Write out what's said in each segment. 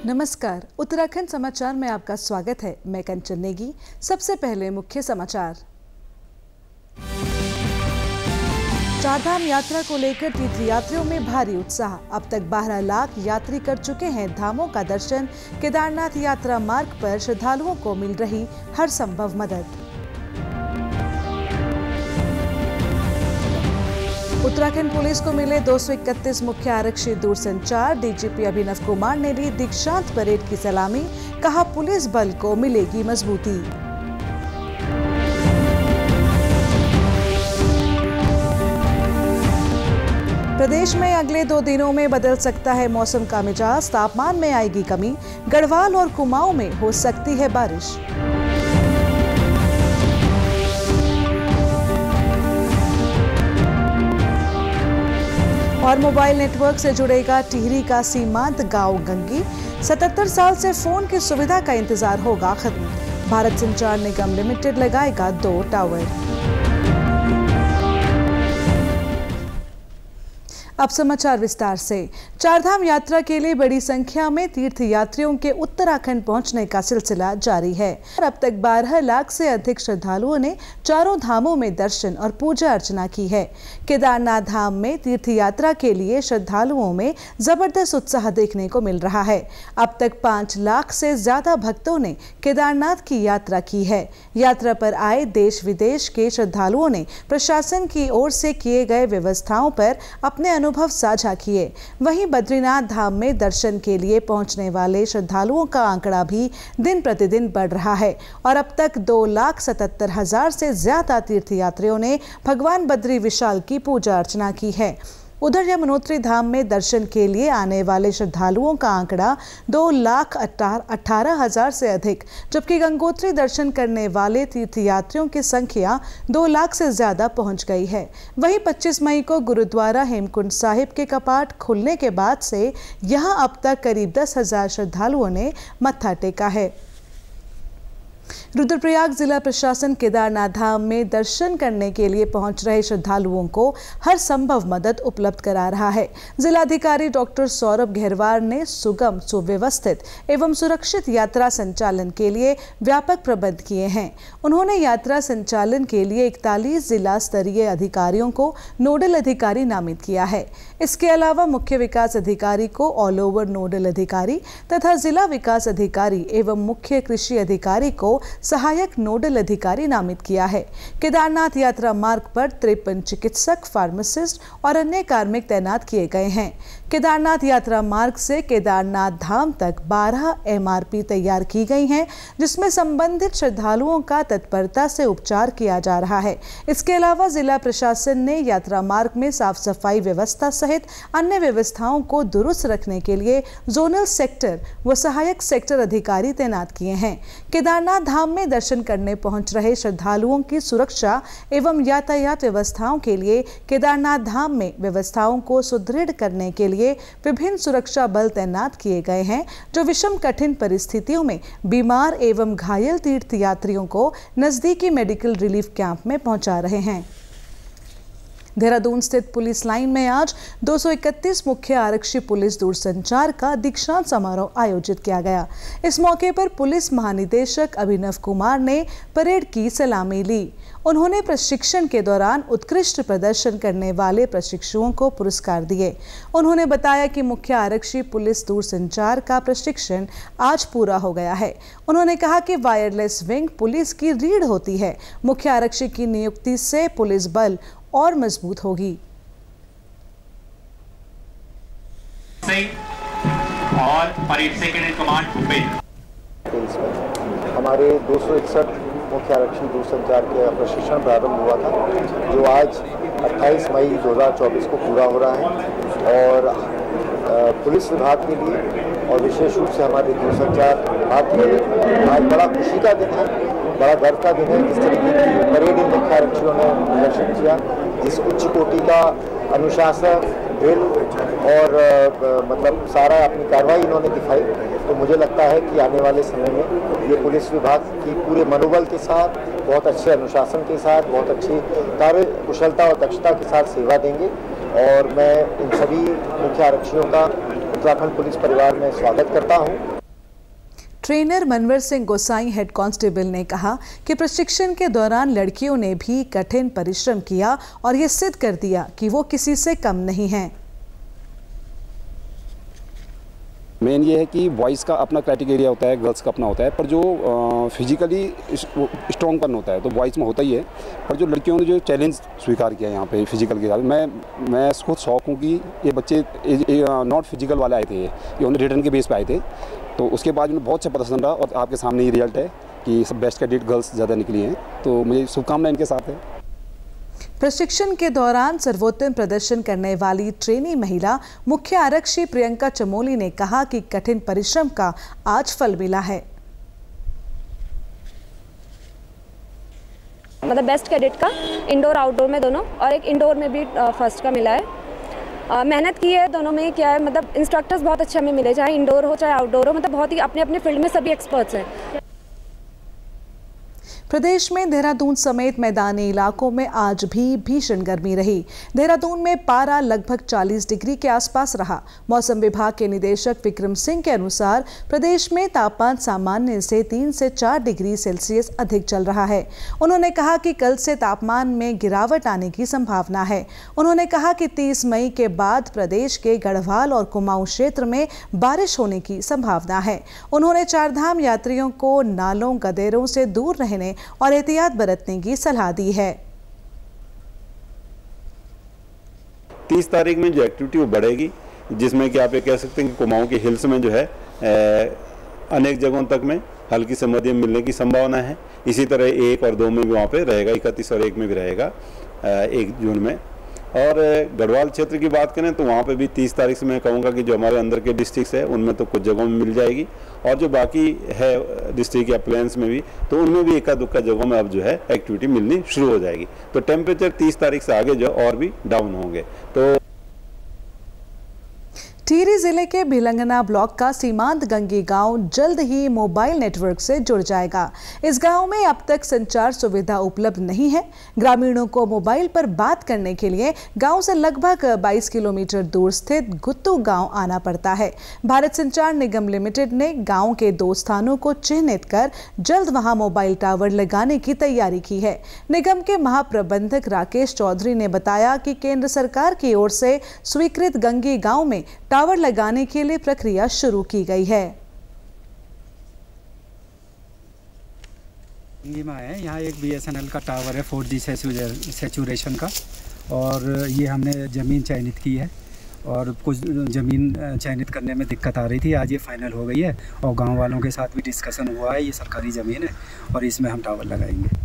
नमस्कार, उत्तराखंड समाचार में आपका स्वागत है। मैं कंचन नेगी। सबसे पहले मुख्य समाचार। चारधाम यात्रा को लेकर तीर्थयात्रियों में भारी उत्साह। अब तक 12 लाख यात्री कर चुके हैं धामों का दर्शन। केदारनाथ यात्रा मार्ग पर श्रद्धालुओं को मिल रही हर संभव मदद। उत्तराखंड पुलिस को मिले 231 मुख्य आरक्षी दूरसंचार। डीजीपी अभिनव कुमार ने ली दीक्षांत परेड की सलामी। कहा, पुलिस बल को मिलेगी मजबूती। प्रदेश में अगले 2 दिनों में बदल सकता है मौसम का मिजाज। तापमान में आएगी कमी। गढ़वाल और कुमाऊं में हो सकती है बारिश। और मोबाइल नेटवर्क से जुड़ेगा टिहरी का सीमांत गांव गंगी। 77 साल से फोन की सुविधा का इंतजार होगा खत्म। भारत संचार निगम लिमिटेड लगाएगा 2 टावर। अब समाचार विस्तार से। चारधाम यात्रा के लिए बड़ी संख्या में तीर्थयात्रियों के उत्तराखंड पहुंचने का सिलसिला जारी है और अब तक 12 लाख से अधिक श्रद्धालुओं ने चारों धामों में दर्शन और पूजा अर्चना की है। केदारनाथ धाम में तीर्थयात्रा के लिए श्रद्धालुओं में जबरदस्त उत्साह देखने को मिल रहा है। अब तक 5 लाख से ज्यादा भक्तों ने केदारनाथ की यात्रा की है। यात्रा पर आए देश विदेश के श्रद्धालुओं ने प्रशासन की ओर से किए गए व्यवस्थाओं पर अपने अनुभव साझा किए। वहीं बद्रीनाथ धाम में दर्शन के लिए पहुंचने वाले श्रद्धालुओं का आंकड़ा भी दिन प्रतिदिन बढ़ रहा है और अब तक 2,77,000 से ज्यादा तीर्थयात्रियों ने भगवान बद्री विशाल की पूजा अर्चना की है। उधर यमुनोत्री धाम में दर्शन के लिए आने वाले श्रद्धालुओं का आंकड़ा 2,18,000 से अधिक, जबकि गंगोत्री दर्शन करने वाले तीर्थयात्रियों की संख्या 2 लाख से ज्यादा पहुंच गई है। वहीं 25 मई को गुरुद्वारा हेमकुंड साहिब के कपाट खुलने के बाद से यहां अब तक करीब 10,000 श्रद्धालुओं ने मत्था टेका है। रुद्रप्रयाग जिला प्रशासन केदारनाथ धाम में दर्शन करने के लिए पहुंच रहे श्रद्धालुओं को हर संभव मदद उपलब्ध करा रहा है। जिलाधिकारी डॉक्टर सौरभ घेरवार ने सुगम, सुव्यवस्थित एवं सुरक्षित यात्रा संचालन के लिए व्यापक प्रबंध किए हैं। उन्होंने यात्रा संचालन के लिए 41 जिला स्तरीय अधिकारियों को नोडल अधिकारी नामित किया है। इसके अलावा मुख्य विकास अधिकारी को ऑल ओवर नोडल अधिकारी तथा जिला विकास अधिकारी एवं मुख्य कृषि अधिकारी को सहायक नोडल अधिकारी नामित किया है। केदारनाथ यात्रा मार्ग पर 53 चिकित्सक, फार्मासिस्ट और अन्य कार्मिक तैनात किए गए हैं। केदारनाथ यात्रा मार्ग से केदारनाथ धाम तक 12 MRP तैयार की गई हैं, जिसमें संबंधित श्रद्धालुओं का तत्परता से उपचार किया जा रहा है। इसके अलावा जिला प्रशासन ने यात्रा मार्ग में साफ सफाई व्यवस्था सहित अन्य व्यवस्थाओं को दुरुस्त रखने के लिए जोनल सेक्टर व सहायक सेक्टर अधिकारी तैनात किए हैं। केदारनाथ धाम में दर्शन करने पहुंच रहे श्रद्धालुओं की सुरक्षा एवं यातायात व्यवस्थाओं के लिए केदारनाथ धाम में व्यवस्थाओं को सुदृढ़ करने के लिए विभिन्न सुरक्षा बल तैनात किए गए हैं, जो विषम कठिन परिस्थितियों में बीमार एवं घायल तीर्थयात्रियों को नजदीकी मेडिकल रिलीफ कैंप में पहुंचा रहे हैं। देहरादून स्थित पुलिस लाइन में आज 231 मुख्य आरक्षी पुलिस दूरसंचार का दीक्षांत समारोह आयोजित किया गया। इस मौके पर पुलिस महानिदेशक अभिनव कुमार ने परेड की सलामी ली। उन्होंने प्रशिक्षण के दौरान उत्कृष्ट प्रदर्शन करने वाले प्रशिक्षुओं को पुरस्कार दिए। उन्होंने बताया कि मुख्य आरक्षी पुलिस दूरसंचार का प्रशिक्षण आज पूरा हो गया है। उन्होंने कहा कि वायरलेस विंग पुलिस की रीढ़ होती है। मुख्य आरक्षी की नियुक्ति से पुलिस बल और मजबूत होगी। और parade second in command Bhupesh. हमारे 261 मुख्य आरक्षी दूरसंचार के प्रशिक्षण प्रारंभ हुआ था, जो आज 28 मई 2024 को पूरा हो रहा है। और पुलिस विभाग के लिए और विशेष रूप से हमारे दूरसंचार विभाग के लिए आज बड़ा खुशी का दिन है, बड़ा गर्व का दिन है। जिस तरीके की परेड इन मुख्य आरक्षियों ने प्रदर्शन किया, जिस उच्च कोटि का अनुशासन, ड्रिल और मतलब सारा अपनी कार्रवाई इन्होंने दिखाई, तो मुझे लगता है कि आने वाले समय में ये पुलिस विभाग की पूरे मनोबल के साथ, बहुत अच्छे अनुशासन के साथ, बहुत अच्छी कार्य कुशलता और दक्षता के साथ सेवा देंगे। और मैं इन सभी मुख्य आरक्षियों का उत्तराखंड पुलिस परिवार में स्वागत करता हूँ। ट्रेनर मनवर सिंह गोसाई हेड कांस्टेबल ने कहा कि प्रशिक्षण के दौरान लड़कियों ने भी कठिन परिश्रम किया और ये सिद्ध कर दिया कि वो किसी से कम नहीं हैं। मेन ये है कि बॉयज़ का अपना क्राइटेरिया होता है, गर्ल्स का अपना होता है, पर जो फिजिकली स्ट्रॉन्गपन होता है तो बॉयज़ में होता ही है। पर जो लड़कियों ने जो चैलेंज स्वीकार किया यहाँ पे फिजिकल के साथ, मैं खुद शौक हूँ कि ये बच्चे नॉट फिजिकल वाले आए थे, ये उन्हें रिटर्न के बेस पे आए थे, तो उसके बाद उन्हें बहुत अच्छा प्रदर्शन रहा और आपके सामने ये रिजल्ट है कि सब बेस्ट कैडेट गर्ल्स ज़्यादा निकली हैं। तो मुझे शुभकामनाएं इनके साथ है। प्रशिक्षण के दौरान सर्वोत्तम प्रदर्शन करने वाली ट्रेनी महिला मुख्य आरक्षी प्रियंका चमोली ने कहा कि कठिन परिश्रम का आज फल मिला है। मतलब बेस्ट कैडेट का इंडोर आउटडोर में दोनों, और एक इंडोर में भी फर्स्ट का मिला है। मेहनत की है दोनों में। क्या है मतलब इंस्ट्रक्टर्स बहुत अच्छे हमें मिले, चाहे इंडोर हो चाहे आउटडोर हो, मतलब बहुत ही अपने अपने फील्ड में सभी एक्सपर्ट्स हैं। प्रदेश में देहरादून समेत मैदानी इलाकों में आज भी भीषण गर्मी रही। देहरादून में पारा लगभग 40 डिग्री के आसपास रहा। मौसम विभाग के निदेशक विक्रम सिंह के अनुसार प्रदेश में तापमान सामान्य से 3 से 4 डिग्री सेल्सियस अधिक चल रहा है। उन्होंने कहा कि कल से तापमान में गिरावट आने की संभावना है। उन्होंने कहा कि 30 मई के बाद प्रदेश के गढ़वाल और कुमाऊं क्षेत्र में बारिश होने की संभावना है। उन्होंने चारधाम यात्रियों को नालों गदेरों से दूर रहने और एहतियात बरतने की सलाह दी है। 30 तारीख में जो एक्टिविटी वो बढ़ेगी, जिसमें कि आप ये कह सकते हैं कि कुमाऊं के हिल्स में जो है अनेक जगहों तक में हल्की से मध्यम मिलने की संभावना है। इसी तरह 1 और 2 में भी वहाँ पे रहेगा, 31 और 1 में भी रहेगा 1 जून में। और गढ़वाल क्षेत्र की बात करें तो वहाँ पे भी 30 तारीख से मैं कहूँगा कि जो हमारे अंदर के डिस्ट्रिक्ट्स है उनमें तो कुछ जगहों में मिल जाएगी, और जो बाकी है डिस्ट्रिक्ट या प्लेन्स में भी, तो उनमें भी इक्का दुक्का जगहों में अब जो है एक्टिविटी मिलनी शुरू हो जाएगी। तो टेम्परेचर 30 तारीख से आगे जो और भी डाउन होंगे। तो टिहरी जिले के भिलंगना ब्लॉक का सीमांत गंगी गांव जल्द ही मोबाइल नेटवर्क से जुड़ जाएगा। इस गांव में अब तक संचार सुविधा उपलब्ध नहीं है। ग्रामीणों को मोबाइल पर बात करने के लिए गांव से लगभग 22 किलोमीटर दूर स्थित गुत्तू गांव आना पड़ता है। भारत संचार निगम लिमिटेड ने गांव के 2 स्थानों को चिन्हित कर जल्द वहां मोबाइल टावर लगाने की तैयारी की है। निगम के महाप्रबंधक राकेश चौधरी ने बताया कि केंद्र सरकार की ओर से स्वीकृत गंगी गांव में टावर लगाने के लिए प्रक्रिया शुरू की गई है। यहाँ एक BSNL का टावर है 4G सैचुरेशन का, और ये हमने ज़मीन चयनित की है, और कुछ ज़मीन चयनित करने में दिक्कत आ रही थी। आज ये फाइनल हो गई है और गांव वालों के साथ भी डिस्कशन हुआ है। ये सरकारी ज़मीन है और इसमें हम टावर लगाएंगे।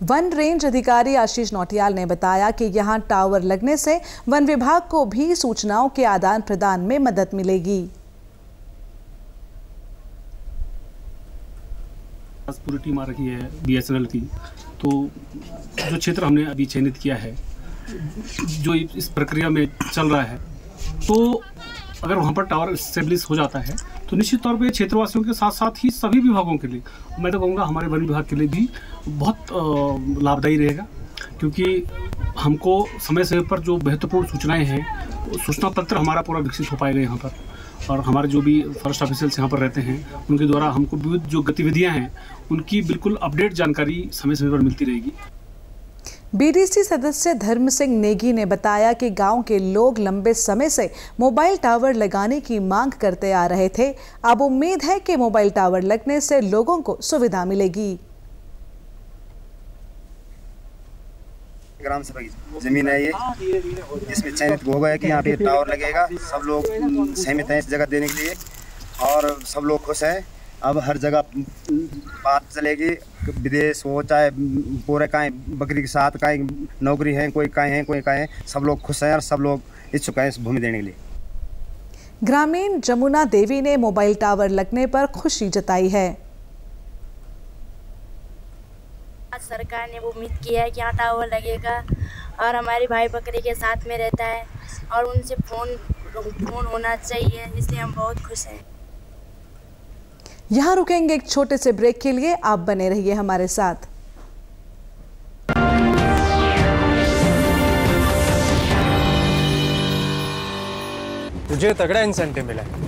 वन रेंज अधिकारी आशीष नौटियाल ने बताया कि यहां टावर लगने से वन विभाग को भी सूचनाओं के आदान प्रदान में मदद मिलेगी। पूरी टीम आ रही है BSNL की, तो जो क्षेत्र हमने अभी चयनित किया है, जो इस प्रक्रिया में चल रहा है, तो अगर वहाँ पर टावर स्टेब्लिश हो जाता है तो निश्चित तौर पे क्षेत्रवासियों के साथ साथ ही सभी विभागों के लिए, मैं तो कहूँगा हमारे वन विभाग के लिए भी बहुत लाभदायी रहेगा, क्योंकि हमको समय समय पर जो महत्वपूर्ण सूचनाएं हैं, सूचना तंत्र हमारा पूरा विकसित हो पाएगा यहाँ पर, और हमारे जो भी फॉरेस्ट ऑफिसर्स यहाँ पर रहते हैं उनके द्वारा हमको विविध जो गतिविधियाँ हैं उनकी बिल्कुल अपडेट जानकारी समय समय पर मिलती रहेगी। BDC सदस्य धर्म सिंह नेगी ने बताया कि गांव के लोग लंबे समय से मोबाइल टावर लगाने की मांग करते आ रहे थे। अब उम्मीद है कि मोबाइल टावर लगने से लोगों को सुविधा मिलेगी। ग्राम सभा की जमीन है ये, इसमें चयनित हो गया कि यहाँ पे टावर लगेगा। सब लोग सहमत हैं इस जगह देने के लिए और सब लोग खुश हैं। अब हर जगह बात चलेगी, विदेश हो चाहे पूरे काएँ बकरी के साथ काएँ नौकरी है, कोई काएँ हैं कोई काएँ, सब लोग खुश हैं और सब लोग इच्छुक हैं इस भूमि देने के लिए। ग्रामीण जमुना देवी ने मोबाइल टावर लगने पर खुशी जताई है। सरकार ने वो उम्मीद किया है कि यहाँ टावर लगेगा और हमारे भाई बकरी के साथ में रहता है और उनसे फोन होना चाहिए, इसलिए हम बहुत खुश हैं। यहाँ रुकेंगे एक छोटे से ब्रेक के लिए, आप बने रहिए हमारे साथ। तुझे तगड़ा इंसेंटिव मिला है।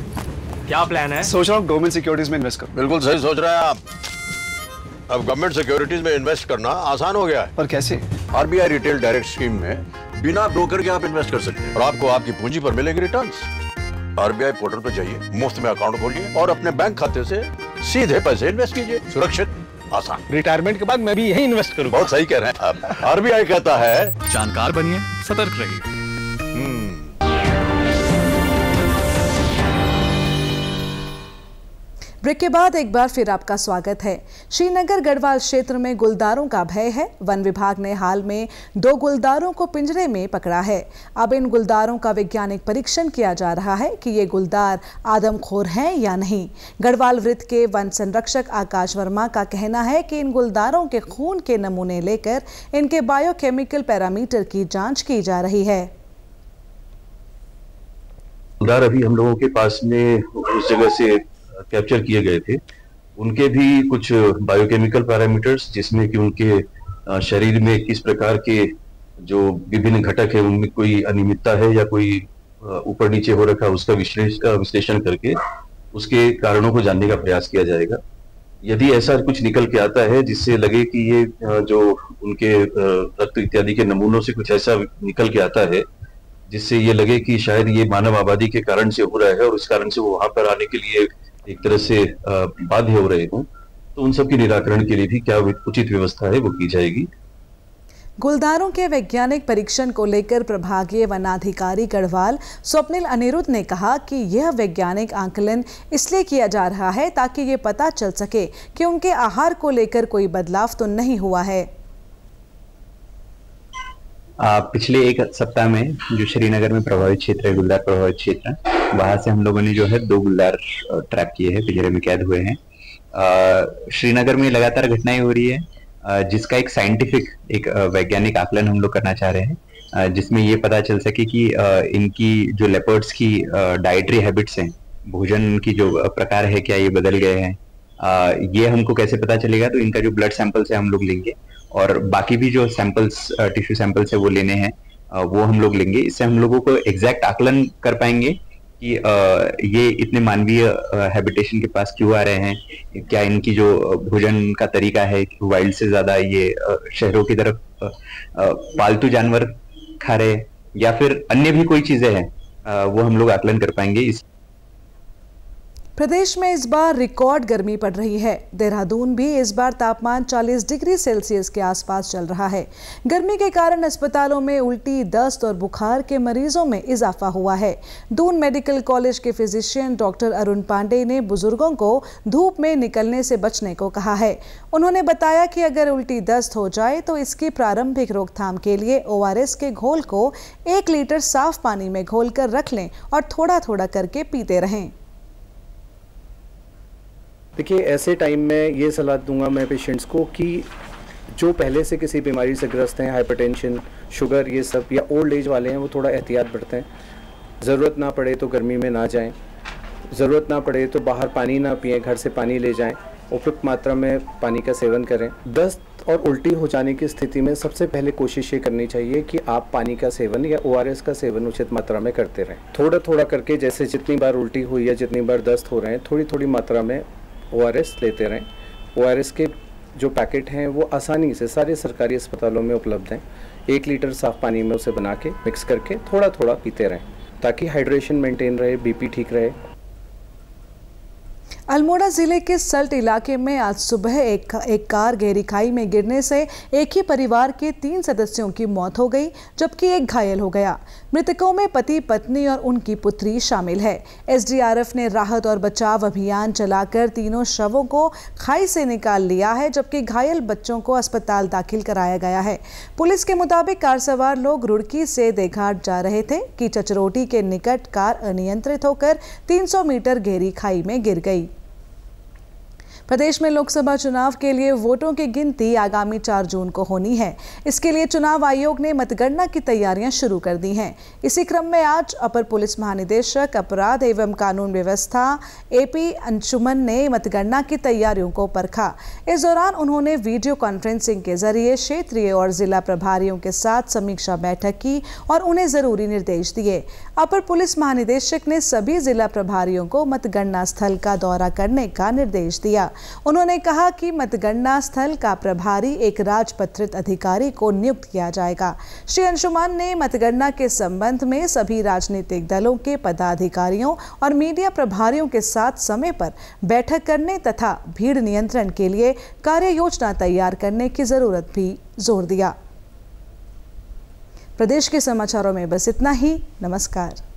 क्या प्लान है? सोच रहा हूँ गवर्नमेंट सिक्योरिटीज में इन्वेस्ट करूँ। बिल्कुल सही सोच रहे हैं आप। अब गवर्नमेंट सिक्योरिटीज में इन्वेस्ट करना आसान हो गया है। पर कैसे? आरबीआई रिटेल डायरेक्ट स्कीम में बिना ब्रोकर के आप इन्वेस्ट कर सकते हैं और आपको आपकी पूंजी पर मिलेंगे रिटर्न्स। आरबीआई पोर्टल पर जाइए, मुफ्त में अकाउंट खोलिए और अपने बैंक खाते से सीधे पैसे इन्वेस्ट कीजिए। सुरक्षित, आसान। रिटायरमेंट के बाद मैं भी यही इन्वेस्ट करूँ। बहुत सही कह रहे हैं आप। आरबीआई कहता है जानकार बनिए, सतर्क रहिए। ब्रेक के बाद एक बार फिर आपका स्वागत है। श्रीनगर गढ़वाल क्षेत्र में गुलदारों का भय है। वन विभाग ने हाल में 2 गुलदारों को पिंजरे में पकड़ा है। अब इन गुलदारों का वैज्ञानिक परीक्षण किया जा रहा है कि ये गुलदार आदमखोर हैं या नहीं। गढ़वाल वृत्त के वन संरक्षक आकाश वर्मा का कहना है कि इन गुलदारों के खून के नमूने लेकर इनके बायोकेमिकल पैरामीटर की जाँच की जा रही है। गुलदार अभी हम लोगों के पास में उस जगह से कैप्चर किए गए थे, उनके भी कुछ बायोकेमिकल पैरामीटर्स जिसमें कि उनके शरीर में किस प्रकार के जो विभिन्न घटक है उनमें कोई अनियमितता है या कोई ऊपर नीचे हो रखा, उसका विश्लेषण करके उसके कारणों को जानने का प्रयास किया जाएगा। यदि ऐसा कुछ निकल के आता है जिससे लगे कि ये जो उनके रक्त इत्यादि के नमूनों से कुछ ऐसा निकल के आता है जिससे ये लगे कि शायद ये मानव आबादी के कारण से हो रहा है और उस कारण से वो वहां पर आने के लिए एक तरह से बाध्य हो रहे हों, तो उन सब के निराकरण के लिए भी क्या उचित व्यवस्था है वो की जाएगी। गुलदारों के वैज्ञानिक परीक्षण को लेकर प्रभागीय वनाधिकारी गढ़वाल स्वप्निल अनिरुद्ध ने कहा कि यह वैज्ञानिक आकलन इसलिए किया जा रहा है ताकि ये पता चल सके कि उनके आहार को लेकर कोई बदलाव तो नहीं हुआ है। पिछले एक सप्ताह में जो श्रीनगर में प्रभावित क्षेत्र है, गुलदार प्रभावित क्षेत्र, वहां से हम लोगों ने जो है 2 गुलदार ट्रैप किए हैं, पिंजरे में कैद हुए हैं। श्रीनगर में लगातार घटनाएं हो रही है जिसका एक साइंटिफिक एक वैज्ञानिक आकलन हम लोग करना चाह रहे हैं, जिसमें ये पता चल सके कि इनकी जो लेपर्ड्स की डाइटरी हैबिट्स हैं, भोजन की जो प्रकार है, क्या ये बदल गए हैं। ये हमको कैसे पता चलेगा? तो इनका जो ब्लड सैंपल्स है हम लोग लेंगे और बाकी भी जो सैंपल्स टिश्यू सैंपल्स है वो लेने हैं, वो हम लोग लेंगे। इससे हम लोगों को एग्जैक्ट आकलन कर पाएंगे कि ये इतने मानवीय हैबिटेशन के पास क्यों आ रहे हैं, क्या इनकी जो भोजन का तरीका है वाइल्ड से ज्यादा ये शहरों की तरफ पालतू जानवर खा रहे या फिर अन्य भी कोई चीजें हैं, वो हम लोग आकलन कर पाएंगे। प्रदेश में इस बार रिकॉर्ड गर्मी पड़ रही है। देहरादून भी इस बार तापमान 40 डिग्री सेल्सियस के आसपास चल रहा है। गर्मी के कारण अस्पतालों में उल्टी, दस्त और बुखार के मरीजों में इजाफा हुआ है। दून मेडिकल कॉलेज के फिजिशियन डॉक्टर अरुण पांडे ने बुजुर्गों को धूप में निकलने से बचने को कहा है। उन्होंने बताया कि अगर उल्टी दस्त हो जाए तो इसकी प्रारंभिक रोकथाम के लिए ORS के घोल को 1 लीटर साफ पानी में घोलकर रख लें और थोड़ा थोड़ा करके पीते रहें। देखिए, ऐसे टाइम में ये सलाह दूंगा मैं पेशेंट्स को कि जो पहले से किसी बीमारी से ग्रस्त हैं, हाइपरटेंशन, शुगर, ये सब, या ओल्ड एज वाले हैं, वो थोड़ा एहतियात बरतें। ज़रूरत ना पड़े तो गर्मी में ना जाएं, ज़रूरत ना पड़े तो बाहर पानी ना पिएं, घर से पानी ले जाएं, उपयुक्त मात्रा में पानी का सेवन करें। दस्त और उल्टी हो जाने की स्थिति में सबसे पहले कोशिश ये करनी चाहिए कि आप पानी का सेवन या ORS का सेवन उचित मात्रा में करते रहें। थोड़ा थोड़ा करके, जैसे जितनी बार उल्टी हुई या जितनी बार दस्त हो रहे हैं, थोड़ी थोड़ी मात्रा में ORS लेते रहें। ORS के जो पैकेट हैं वो आसानी से सारे सरकारी अस्पतालों में उपलब्ध हैं। 1 लीटर साफ़ पानी में उसे बना के मिक्स करके थोड़ा थोड़ा पीते रहें ताकि हाइड्रेशन मेंटेन रहे, BP ठीक रहे। अल्मोड़ा जिले के सल्ट इलाके में आज सुबह एक कार गहरी खाई में गिरने से एक ही परिवार के 3 सदस्यों की मौत हो गई, जबकि एक घायल हो गया। मृतकों में पति, पत्नी और उनकी पुत्री शामिल है। SDRF ने राहत और बचाव अभियान चलाकर तीनों शवों को खाई से निकाल लिया है, जबकि घायल बच्चों को अस्पताल दाखिल कराया गया है। पुलिस के मुताबिक कार सवार लोग रुड़की से देघाट जा रहे थे कि चचरोटी के निकट कार अनियंत्रित होकर 300 मीटर गहरी खाई में गिर गई। प्रदेश में लोकसभा चुनाव के लिए वोटों की गिनती आगामी 4 जून को होनी है। इसके लिए चुनाव आयोग ने मतगणना की तैयारियां शुरू कर दी हैं। इसी क्रम में आज अपर पुलिस महानिदेशक अपराध एवं कानून व्यवस्था AP अंशुमन ने मतगणना की तैयारियों को परखा। इस दौरान उन्होंने वीडियो कॉन्फ्रेंसिंग के जरिए क्षेत्रीय और जिला प्रभारियों के साथ समीक्षा बैठक की और उन्हें जरूरी निर्देश दिए। अपर पुलिस महानिदेशक ने सभी जिला प्रभारियों को मतगणना स्थल का दौरा करने का निर्देश दिया। उन्होंने कहा कि मतगणना स्थल का प्रभारी एक राजपत्रित अधिकारी को नियुक्त किया जाएगा। श्री अंशुमान ने मतगणना के संबंध में सभी राजनीतिक दलों के पदाधिकारियों और मीडिया प्रभारियों के साथ समय पर बैठक करने तथा भीड़ नियंत्रण के लिए कार्य योजना तैयार करने की जरूरत भी जोर दिया। प्रदेश के समाचारों में बस इतना ही। नमस्कार।